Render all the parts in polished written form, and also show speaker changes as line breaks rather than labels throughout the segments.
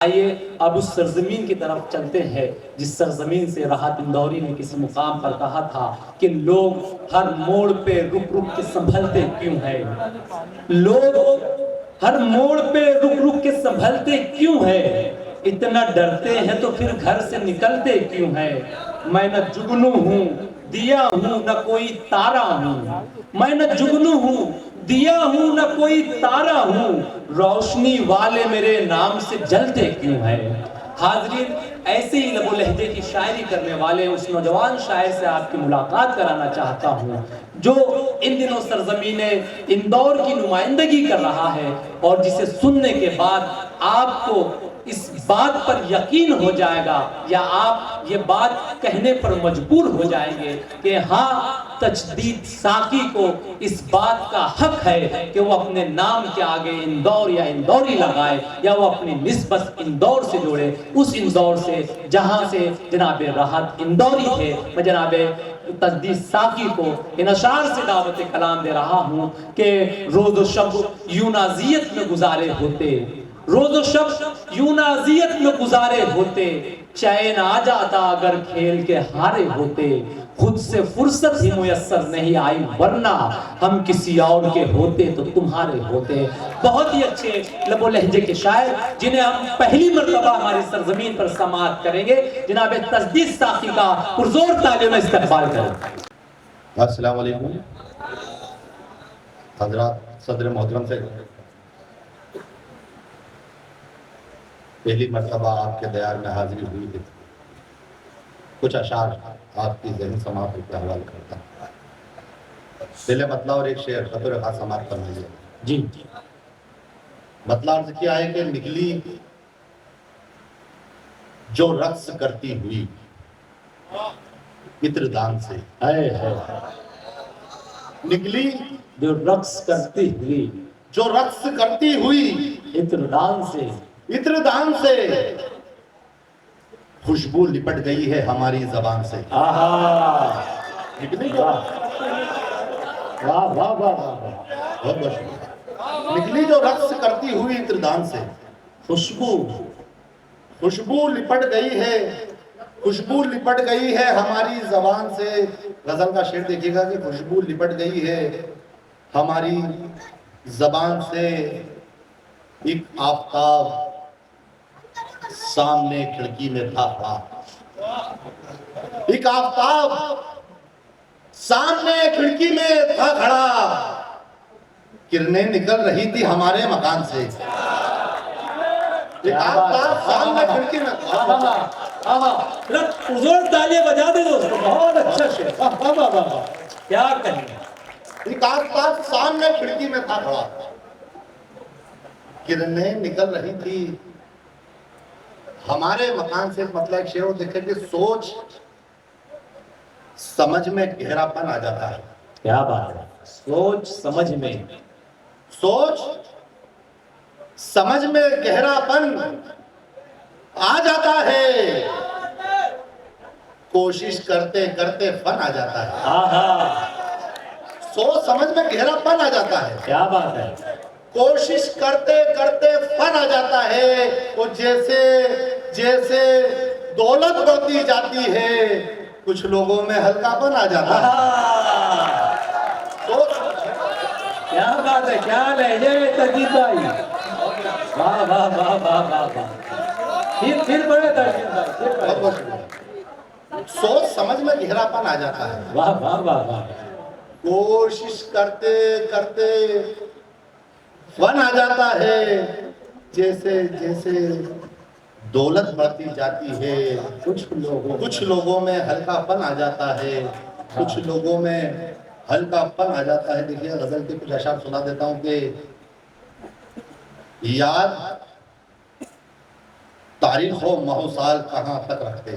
आइए अब उस सरजमीन की तरफ चलते हैं जिस सरजमीन से राहत इंदौरी ने किसी मुकाम पर कहा था कि लोग हर मोड़ पे रुक रुक के संभलते क्यों हैं। लोग हर मोड़ पे रुक रुक के संभलते क्यों है। इतना डरते हैं तो फिर घर से निकलते क्यों है। मैं न जुगनू हूँ दिया हूँ न कोई तारा हूँ। मैं न जुगनू हूँ दिया हूँ न कोई तारा हूँ। रोशनी वाले मेरे नाम से जलते क्यों है। हाजरीन, ऐसे ही लबो लहजे की शायरी करने वाले उस नौजवान शायर से आपकी मुलाकात कराना चाहता हूँ जो इन दिनों सरजमीने इंदौर की नुमाइंदगी कर रहा है और जिसे सुनने के बाद आपको इस बात पर यकीन हो जाएगा या आप ये बात कहने पर मजबूर हो जाएंगे कि हाँ, तजदीद साकी को इस बात का हक है कि वो अपने नाम के आगे इंदौर या इंदौरी लगाए या वो अपनी निस्बत इंदौर से जोड़े, उस इंदौर से जहां से जनाब राहत इंदौरी थे। मैं जनाब तजदीद साकी को इन अशार से दावत कलाम दे रहा हूं कि रोज़ शब यूनाजियत में गुजारे होते, रोज़ शब यूनाजियत में गुजारे होते। चैन आ जाता अगर खेल के हारे होते। खुद से फुर्सत ही मुयस्सर नहीं आई वरना हम किसी और के होते तो तुम्हारे होते। बहुत ही अच्छे लबो लहजे के शायर जिन्हें हम पहली मर्तबा हमारी सरजमीन पर समाअत करेंगे, जनाब तजदीद साकी का पुरजोर तालियों में इस्तकबाल करें।
अस्सलाम वालेकुम हजरात, सदर मोहतरम से पहली मर्तबा आपके दयार में हाजिरी हुई है। कुछ अशार आपकी ज़हन समात के हवाले करता हूँ। पहले मतला और एक शेर खतरे खास समात कर लीजिए जी। मतला अर्ज किया है कि निकली जो रक्स करती हुई इत्रदान से, निकली
जो रक्स करती हुई,
जो रक्स करती हुई
इत्रदान से,
इत्रदान से खुशबू लिपट गई है हमारी जबान से। निकली जो
वाह वाह वाह वाह,
बहुत बहुत निकली जो रक्स करती हुई इत्रदान से
खुशबू,
खुशबू लिपट गई है, खुशबू लिपट गई है हमारी जबान से। गजल का शेर देखिएगा कि खुशबू लिपट गई है हमारी जबान से। एक आफताब सामने खिड़की में था खड़ा, एक आफताब सामने खिड़की में था खड़ा। किरणें निकल रही थी हमारे मकान से। एक आफताब सामने खिड़की में
जोर तालियां बजा दे दोस्तों, बहुत अच्छा शेर, वाह वाह वाह, क्या कहें।
एक आफताब सामने खिड़की में था खड़ा, किरणें निकल रही थी हमारे मकान से। मतलब एक शेर देखे कि सोच समझ में गहरापन आ जाता है।
क्या बात है, सोच समझ में,
सोच समझ में गहरापन आ जाता है। कोशिश करते करते फन आ जाता है। सोच समझ में गहरापन आ जाता है।
क्या बात है,
कोशिश करते करते फन आ जाता है। वो जैसे जैसे दौलत बढ़ती जाती है कुछ लोगों में हल्कापन आ जाता है। तो
क्या बात है, क्या लहजे में तजदीद भाई, वाह वाह वाह वाह वाह वाह। फिर बड़े तजदीद भाई,
बहुत शुक्रिया। सोच समझ में गहरापन आ जाता है।
वाह वाह वाह वाह।
कोशिश करते करते फन आ जाता है। जैसे जैसे दौलत बढ़ती जाती है कुछ लोगों में हल्कापन आ जाता है, कुछ लोगों में हल्कापन आ जाता है। देखिए गजल के कुछ अशार सुना देता हूँ कि याद तारीख हो महोसाल कहाँ तक रखते,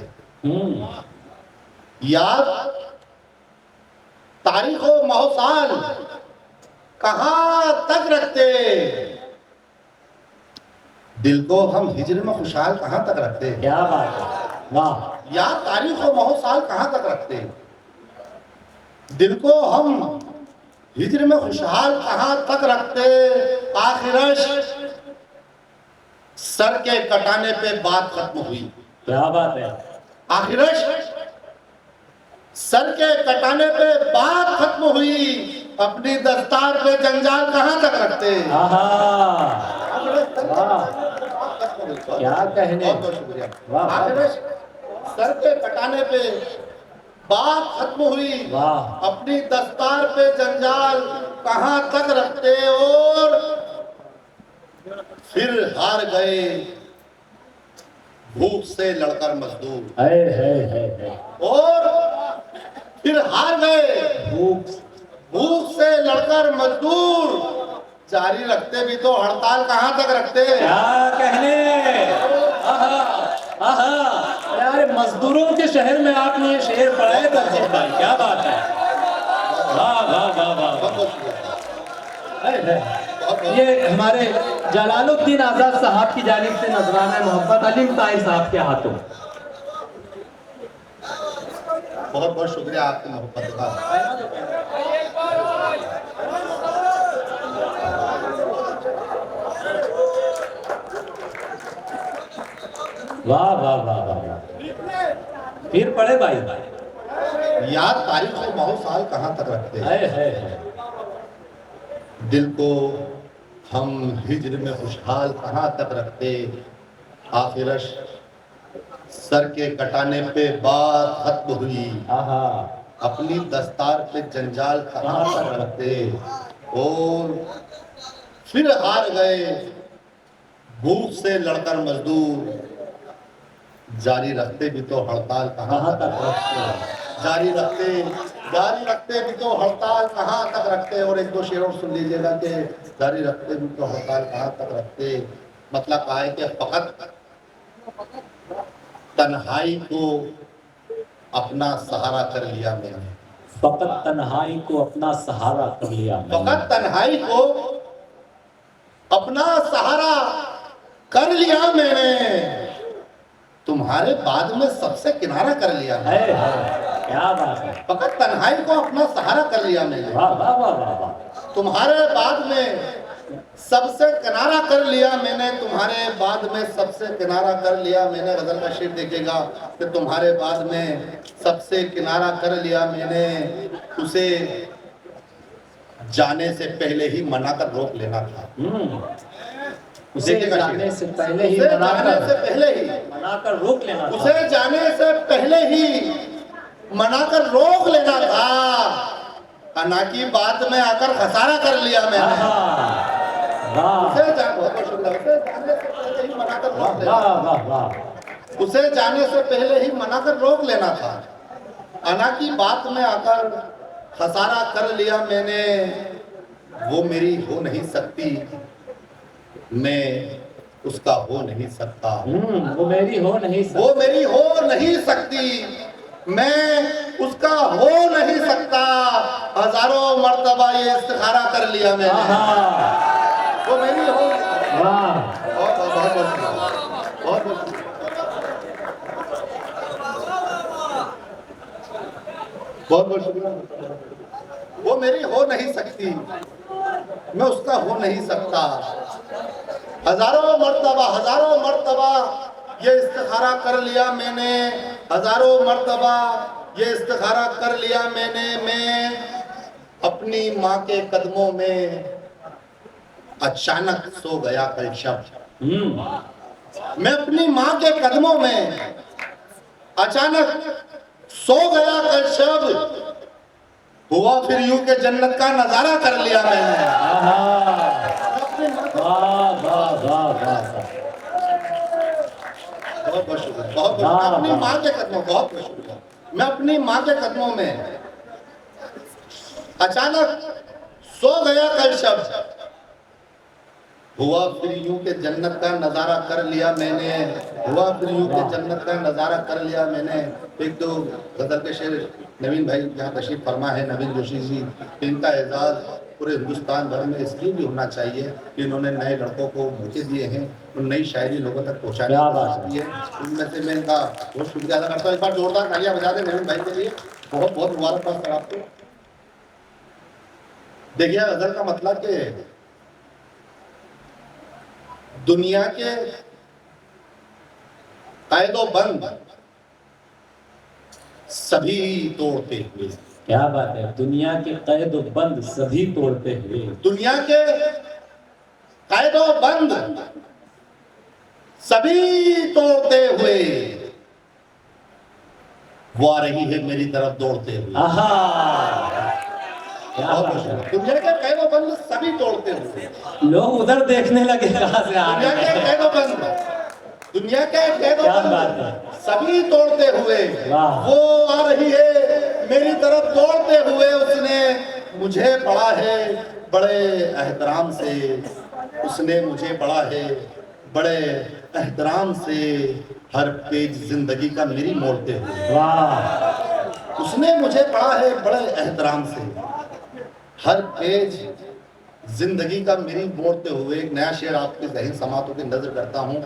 याद तारीख हो महोसाल कहाँ तक रखते। दिल को हम हिजर में खुशहाल कहाँ तक रखते।
क्या बात है, वाह।
या तारीख और महोसाल कहाँ तक रखते। दिल को हम हिजर में खुशहाल कहाँ तक रखते। आखिरश सर के कटाने पे बात खत्म हुई।
क्या बात है।
आखिरश सर के कटाने पे बात खत्म हुई, अपनी दस्तार पे जंजाल कहां तक रखते।
आहा, वाह, क्या कहने।
बहुत बहुत शुक्रिया।
वाह, वाह।
आखिरश सर के कटाने पे बात खत्म हुई,
वाह।
अपनी दस्तार पे जंजाल कहां तक रखते, और फिर हार गए भूख से लड़कर मजदूर।
है।
और फिर हार गए
भूख
से लड़कर मजदूर, जारी रखते भी तो हड़ताल कहां तक रखते।
क्या कहने। आहा, आहा। अरे मजदूरों के शहर में आपने ये शेर पढ़ा है तरजीह भाई, क्या बात है। वाह वाह वाह वाह वाह। ये हमारे जलालुद्दीन आजाद साहब की जानिब से नजराना मोहब्बत अलीम ताहिर साहब के हाथों।
बहुत बहुत शुक्रिया आपकी मोहब्बत का।
वाह वाह वाह वाह वाह। फिर पढ़े भाई।
याद तारीख और बहुत साल कहां तक रखते हैं।
है।
दिल को हम हिज्र में खुशहाल कहां तक रखते। आखिरश सर के कटाने पे बात खत्म हुई,
आहा,
अपनी दस्तार पे जंजाल कहां तक रखते, और फिर हार गए भूख से लड़कर मजदूर, जारी रखते भी तो हड़ताल कहां तक रखते। जारी रखते भी तो हड़ताल कहां तक रखते। और एक दो शेर और सुन लीजिएगा कि जारी रखते भी तो हड़ताल कहां तक रखते। मतलब कहा है कि फकत तन्हाई को अपना सहारा कर लिया मैंने।
फकत तन्हाई को अपना सहारा कर लिया मैंने।
फकत तन्हाई को अपना सहारा कर लिया मैंने, तुम्हारे बाद में सबसे किनारा कर लिया मैंने।
है, क्या बात है।
फकत तन्हाई को अपना सहारा कर लिया मैंने,
वाह वाह वाह वाह वाह।
तुम्हारे बाद में सबसे किनारा कर लिया मैंने, तुम्हारे बाद में सबसे किनारा कर लिया मैंने। गजल का शेर देखिएगा कि तुम्हारे बाद में सबसे किनारा कर लिया मैंने, उसे जाने से पहले ही मना कर रोक लेना था।
उसे जाने से पहले ही मनाकर रोक लेना था।
उसे जाने से पहले ही मनाकर रोक लेना था, अना की बात में आकर खसारा कर लिया मैंने। उसे जाने से पहले ही मनाकर रोक लेना था, अना की बात में आकर खसारा कर लिया मैंने। वो मेरी हो नहीं सकती, मैं उसका हो नहीं सकता।
वो मेरी हो नहीं सकती,
वो मेरी हो नहीं सकती, मैं उसका हो नहीं सकता। हजारों मर्तबा ये इस्तिखारा कर लिया मैंने। वो मेरी हो। बहुत बहुत शुक्रिया। वो मेरी हो नहीं सकती, मैं उसका हो नहीं सकता। हजारों मर्तबा ये इस्तिखारा कर लिया मैंने। हजारों मर्तबा ये इस्तिखारा कर लिया मैंने। मैं अपनी माँ के कदमों में अचानक सो गया कल शब। मैं अपनी माँ के कदमों में अचानक सो गया कल शब। हुआ फिर यूं के जन्नत का नजारा कर लिया मैंने। बहुत बहुत शुक्रिया। बहुत अपनी माँ के कदमों, बहुत बहुत शुक्रिया। मैं अपनी माँ के कदमों में अचानक सो गया कल शब। हुआ फिर यूं के जन्नत का नजारा कर लिया मैंने। हुआ फिर यूं के जन्नत का नजारा कर लिया मैंने। एक तो गजल के शेर नवीन भाई यहाँ तशरीफ फरमा है, नवीन जोशी जी, इनका एजाज पूरे हिंदुस्तान भर में इसलिए भी होना चाहिए कि इन्होंने नए लड़कों को मौके दिए हैं और नई शायरी लोगों तक पहुँचाने की है। उनमें से मैं इनका बहुत शुक्रिया अदा करता हूँ। एक बार जोरदार तालियां बजा दें नवीन भाई के लिए। बहुत बहुत मुबारकबाद सर आपको। देखिए गजल का मतलब कि दुनिया के कैदो बंद सभी तोड़ते हुए,
क्या बात है, दुनिया के कैद बंद सभी तोड़ते हुए,
दुनिया के कैदो बंद सभी तोड़ते हुए वो आ रही है मेरी तरफ दौड़ते हुए।
आहा, क्या
बहुत
बात
मशहूर।
है।
दुनिया के कैदो बंद सभी तोड़ते हुए,
लोग उधर देखने लगे कहां से आ
दुनिया
रहे
के
हैं।
कैदो बंद, दुनिया के कैदो
क्या बात
बंद
है।
सभी तोड़ते हुए
वाह।
वो आ रही है मेरी तरफ दौड़ते हुए। उसने मुझे पढ़ा है बड़े एहतराम से, उसने मुझे पढ़ा है बड़े एहतराम से, हर पेज जिंदगी का मेरी मोड़ते हुए।
वाह,
उसने मुझे पढ़ा है बड़े एहतराम से, हर पेज जिंदगी का मेरी मोड़ते हुए। एक नया शेर आपके ज़हन समातों की नजर करता हूँ,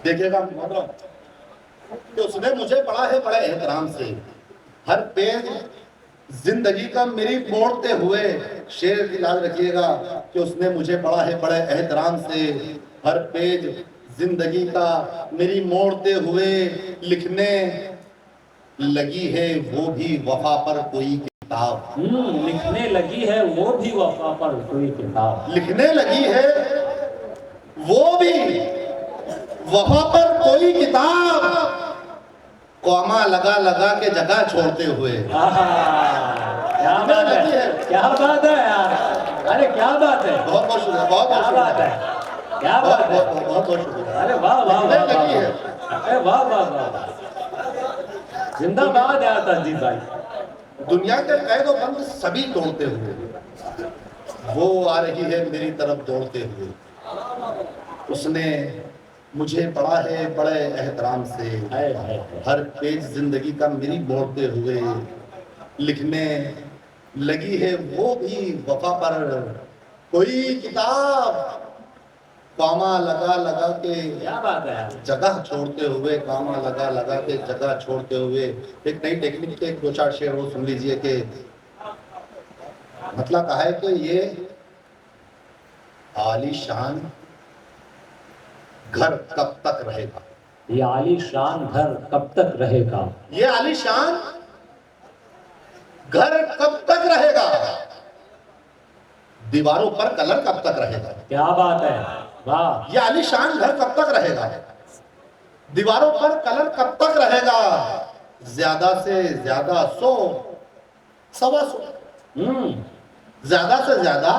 देखिएगा कि उसने मुझे पढ़ा है बड़े एहतराम से, हर पेज जिंदगी का मेरी मोड़ते हुए। शेर की याद रखिएगा कि उसने मुझे पढ़ा है बड़े एहतराम से, हर पेज जिंदगी का मेरी मोड़ते हुए। लिखने लगी है वो भी वफा पर कोई किताब,
लिखने लगी है वो भी वफा पर कोई किताब,
लिखने लगी है वो भी वफा पर कोई किताब, कौमा लगा लगा के जगह छोड़ते हुए।
आहा, क्या बात है, क्या बात है यार, अरे क्या बात है,
बहुत बहुत शुक्रिया, बहुत बहुत
क्या बात
शुक्रिया,
है, क्या
बहुत
बात है,
बहुत बहुत बहुत शुक्रिया।
अरे वाह वाह
लिखने
वाह
लगी है।
वाह, अरे वाह वाह वाह, जिंदाबाद यार तंजीब भाई।
दुनिया के कैदो बंद सभी तोड़ते हुए वो आ रही है मेरी तरफ दौड़ते हुए। उसने मुझे पढ़ा है बड़े एहतराम से,
हाय, हाय, हाय।
हर पेज जिंदगी का मेरी मोड़ते हुए। लिखने लगी है वो भी वफा पर कोई किताब, कामा लगा लगा के
क्या बात है यार,
जगह छोड़ते हुए, कामा लगा लगा के जगह छोड़ते हुए। एक नई टेक्निक के दो चार शेर वो सुन लीजिए कि मतलब कहा है कि ये आलीशान घर कब तक रहेगा,
ये आलीशान घर कब तक रहेगा,
ये आलीशान घर कब तक रहेगा, दीवारों पर कलर कब तक रहेगा।
क्या बात है, वाह,
ये आलीशान घर कब तक रहेगा, दीवारों पर कलर कब तक रहेगा। ज्यादा से ज्यादा 100 सवा 100, ज्यादा से ज्यादा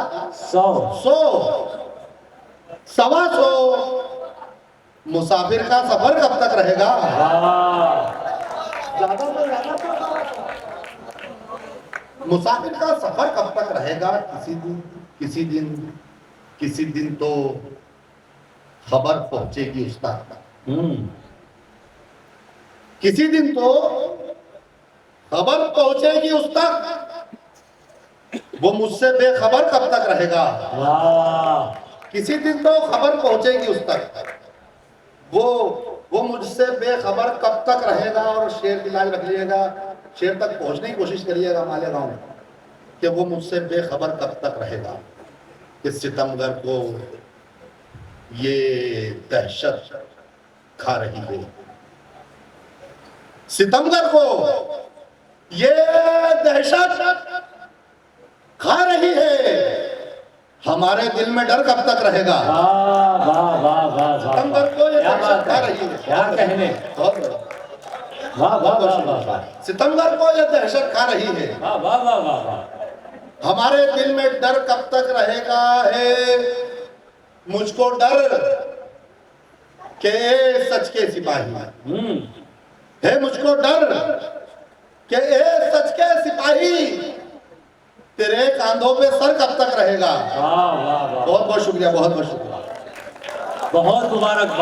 100
सवा 100 मुसाफिर का सफर कब तक रहेगा।
वाह,
ज्यादा से ज्यादा मुसाफिर का सफर कब तक रहेगा। किसी दिन तो खबर पहुंचेगी उस तक, किसी दिन तो खबर पहुंचेगी उस तक, वो मुझसे बेखबर कब तक रहेगा।
वाह,
किसी दिन तो खबर पहुंचेगी उस तक, वो मुझसे बेखबर कब तक रहेगा। और शेर की लाज रख लीजिएगा, शेर तक पहुंचने की कोशिश करिएगा मालेगांव में, कि वो मुझसे बेखबर कब तक रहेगा। इस सितमगर को ये दहशत खा रही है, सितमगर को ये दहशत खा रही है, हमारे दिल में डर कब तक रहेगा।
वाह वाह वाह वाह,
सितमगर को ये
क्या
दहशत
बात
खा
है,
रही है।
क्या कहने,
बहुत बड़ा।
वाह वाह वाह वाह वाह,
सितमगर को ये दहशत खा रही है,
वाह वाह वाह वाह वाह,
हमारे दिल में डर कब तक रहेगा। है मुझको डर के सच के सिपाही, है मुझको डर के सच के सिपाही, तेरे कांधों पे सर कब तक रहेगा।
वाह वाह वाह,
बहुत बहुत शुक्रिया, बहुत बहुत शुक्रिया।
बहुत मुबारकबाद।